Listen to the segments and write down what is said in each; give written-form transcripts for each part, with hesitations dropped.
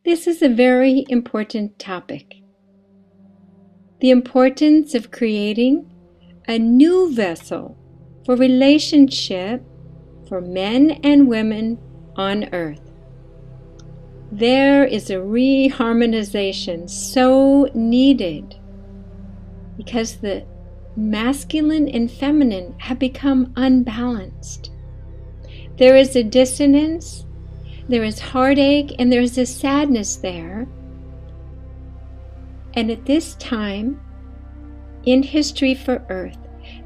This is a very important topic. The importance of creating a new vessel for relationship for men and women on earth. There is a reharmonization so needed because the masculine and feminine have become unbalanced. There is a dissonance, there is heartache, and there is a sadness there. And at this time in history for Earth,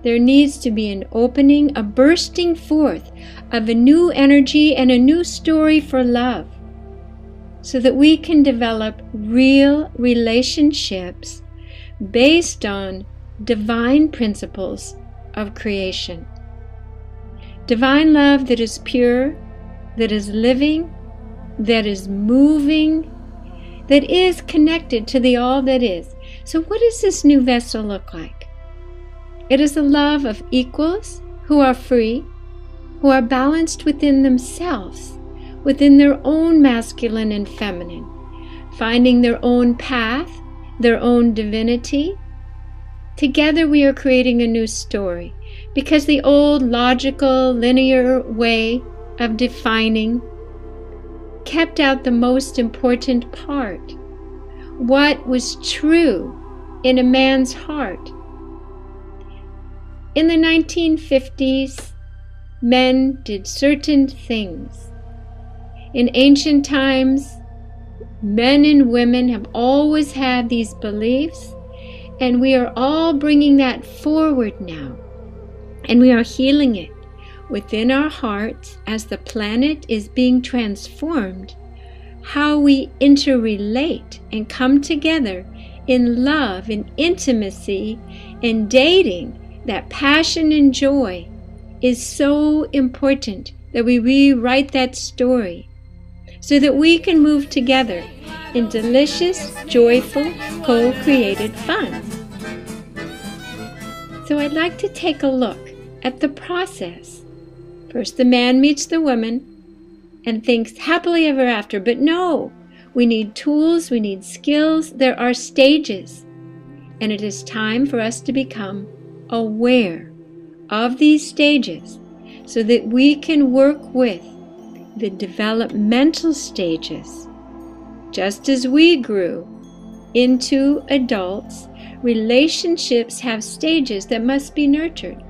there needs to be an opening, a bursting forth of a new energy and a new story for love, so that we can develop real relationships based on divine principles of creation. Divine love that is pure, that is living, that is moving, that is connected to the all that is. So what does this new vessel look like? It is a love of equals who are free, who are balanced within themselves, within their own masculine and feminine, finding their own path, their own divinity. Together we are creating a new story, because the old logical, linear way of defining kept out the most important part, what was true in a man's heart. In the 1950s, men did certain things. In ancient times, men and women have always had these beliefs, and we are all bringing that forward now, and we are healing it within our hearts as the planet is being transformed. How we interrelate and come together in love and intimacy and dating, that passion and joy is so important that we rewrite that story so that we can move together in delicious, joyful, co-created fun. So I'd like to take a look at the process. First, the man meets the woman and thinks happily ever after, but no, we need tools, we need skills, there are stages, and it is time for us to become aware of these stages so that we can work with the developmental stages. Just as we grew into adults, relationships have stages that must be nurtured.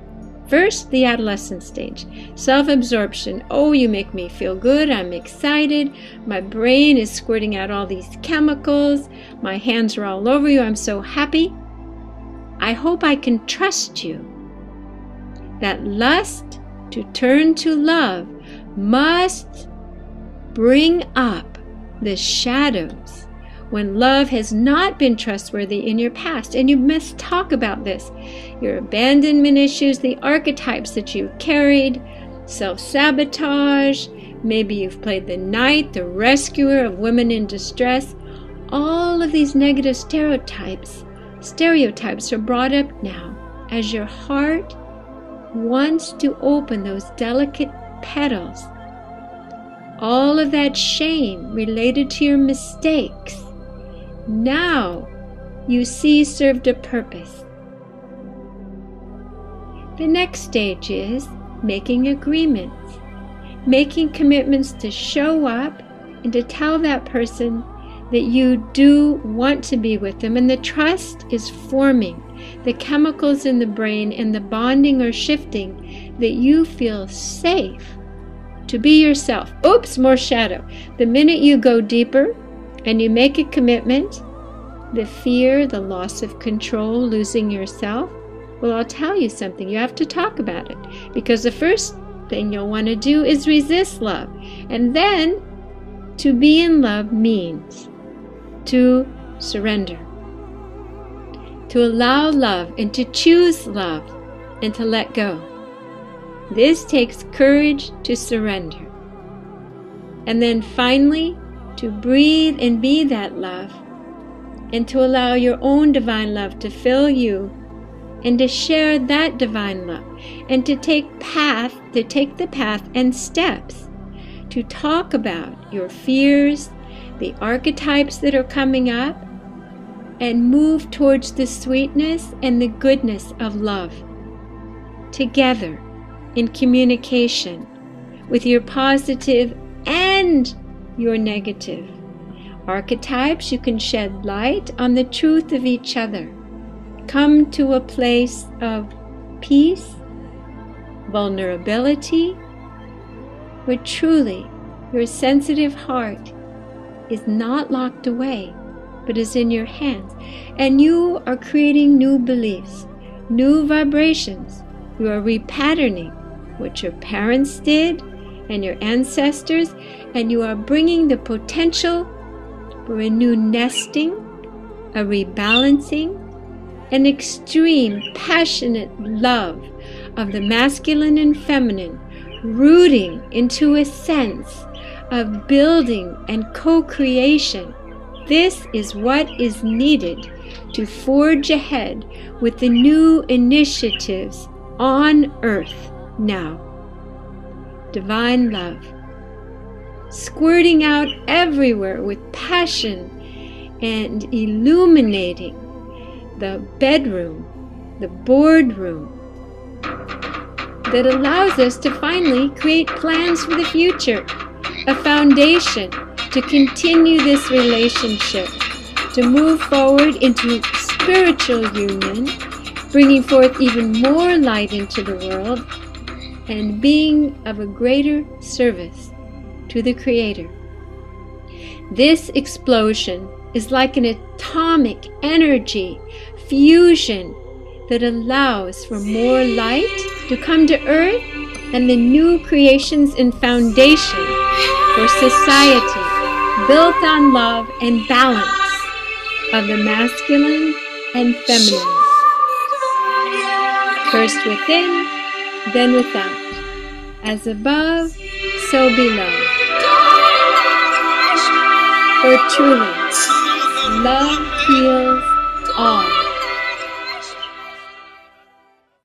First, the adolescent stage, self-absorption. Oh, you make me feel good, I'm excited, my brain is squirting out all these chemicals, my hands are all over you, I'm so happy. I hope I can trust you. That lust to turn to love must bring up the shadows when love has not been trustworthy in your past. And you must talk about this. Your abandonment issues, the archetypes that you've carried, self-sabotage, maybe you've played the knight, the rescuer of women in distress. All of these negative stereotypes are brought up now as your heart wants to open those delicate petals. All of that shame related to your mistakes, now you see served a purpose. The next stage is making agreements, making commitments to show up and to tell that person that you do want to be with them, and the trust is forming. The chemicals in the brain and the bonding are shifting, that you feel safe to be yourself. Oops, more shadow. The minute you go deeper and you make a commitment, the fear, the loss of control, losing yourself, well, I'll tell you something. You have to talk about it, because the first thing you'll want to do is resist love. And then to be in love means to surrender, to allow love and to choose love and to let go. This takes courage to surrender. And then finally, to breathe and be that love, and to allow your own divine love to fill you, and to share that divine love, and to take the path and steps to talk about your fears, the archetypes that are coming up, and move towards the sweetness and the goodness of love. Together, in communication, with your positive and your negative archetypes, you can shed light on the truth of each other. Come to a place of peace, vulnerability, where truly your sensitive heart is not locked away, but is in your hands. And you are creating new beliefs, new vibrations. You are repatterning what your parents did and your ancestors, and you are bringing the potential for a new nesting, a rebalancing, an extreme, passionate love of the masculine and feminine, rooting into a sense of building and co-creation. This is what is needed to forge ahead with the new initiatives on Earth now. Divine love, squirting out everywhere with passion and illuminating the bedroom, the boardroom, that allows us to finally create plans for the future, a foundation to continue this relationship, to move forward into spiritual union, bringing forth even more light into the world, and being of a greater service to the Creator. This explosion is like an atomic energy fusion that allows for more light to come to Earth and the new creations and foundation for society built on love and balance of the masculine and feminine. First within, then without. As above, so below. For truly, love heals all.